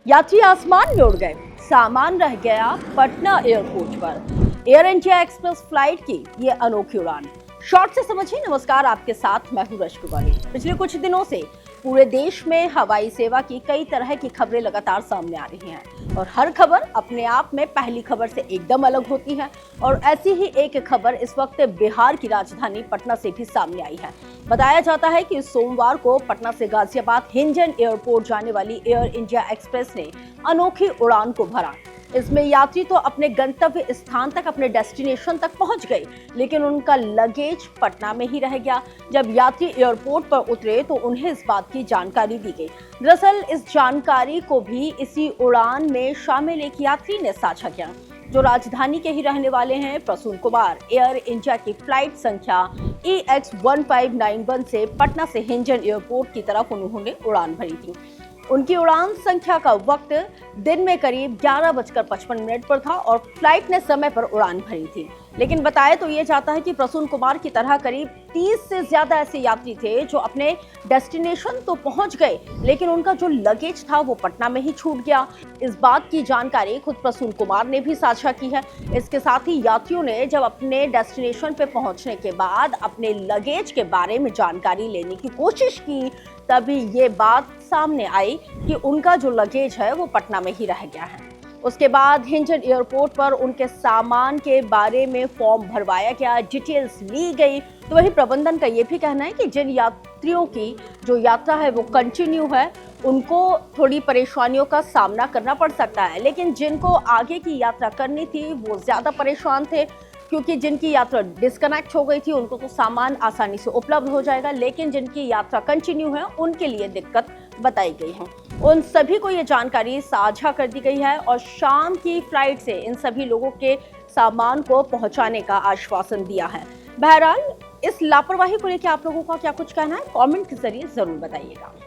यात्री आसमान में उड़ गए, सामान रह गया पटना एयरपोर्ट पर। एयर इंडिया एक्सप्रेस फ्लाइट की ये अनोखी उड़ान। शॉर्ट से समझिए। नमस्कार, आपके साथ मैं हूं रश्मि कुमारी। पिछले कुछ दिनों से पूरे देश में हवाई सेवा की कई तरह की खबरें लगातार सामने आ रही हैं और हर खबर अपने आप में पहली खबर से एकदम अलग होती है। और ऐसी ही एक खबर इस वक्त बिहार की राजधानी पटना से भी सामने आई है। बताया जाता है कि सोमवार को पटना से गाजियाबाद हिंडन एयरपोर्ट जाने वाली एयर इंडिया एक्सप्रेस ने अनोखी उड़ान को भरा। इसमें यात्री तो अपने गंतव्य स्थान तक, अपने डेस्टिनेशन तक पहुंच गए, लेकिन उनका लगेज पटना में ही रह गया। जब यात्री एयरपोर्ट पर उतरे तो उन्हें इस बात की जानकारी दी गई। दरअसल इस जानकारी को भी इसी उड़ान में शामिल एक यात्री ने साझा किया, जो राजधानी के ही रहने वाले हैं प्रसून कुमार। एयर इंडिया की फ्लाइट संख्या EX1591 से पटना से हिंडन एयरपोर्ट की तरफ उन्होंने उड़ान भरी थी। उनकी उड़ान संख्या का वक्त दिन में करीब 11:55 पर था और फ्लाइट ने समय पर उड़ान भरी थी। लेकिन बताया तो ये जाता है कि प्रसून कुमार की तरह करीब 30 से ज्यादा ऐसे यात्री थे जो अपने डेस्टिनेशन तो पहुंच गए, लेकिन उनका जो लगेज था वो पटना में ही छूट गया। इस बात की जानकारी खुद प्रसून कुमार ने भी साझा की है। इसके साथ ही यात्रियों ने जब अपने डेस्टिनेशन पे पहुंचने के बाद अपने लगेज के बारे में जानकारी लेने की कोशिश की, तभी ये बात सामने आई कि उनका जो लगेज है वो पटना में ही रह गया है। उसके बाद हिंडन एयरपोर्ट पर उनके सामान के बारे में फॉर्म भरवाया गया, डिटेल्स ली गई। तो वही प्रबंधन का ये भी कहना है कि जिन यात्रियों की जो यात्रा है वो कंटिन्यू है, उनको थोड़ी परेशानियों का सामना करना पड़ सकता है, लेकिन जिनको आगे की यात्रा करनी थी वो ज़्यादा परेशान थे, क्योंकि जिनकी यात्रा डिस्कनेक्ट हो गई थी उनको तो सामान आसानी से उपलब्ध हो जाएगा, लेकिन जिनकी यात्रा कंटिन्यू है उनके लिए दिक्कत बताई गई है। उन सभी को ये जानकारी साझा कर दी गई है और शाम की फ्लाइट से इन सभी लोगों के सामान को पहुंचाने का आश्वासन दिया है। बहरहाल इस लापरवाही को लेकर आप लोगों का क्या कुछ कहना है, कमेंट के जरिए जरूर बताइएगा।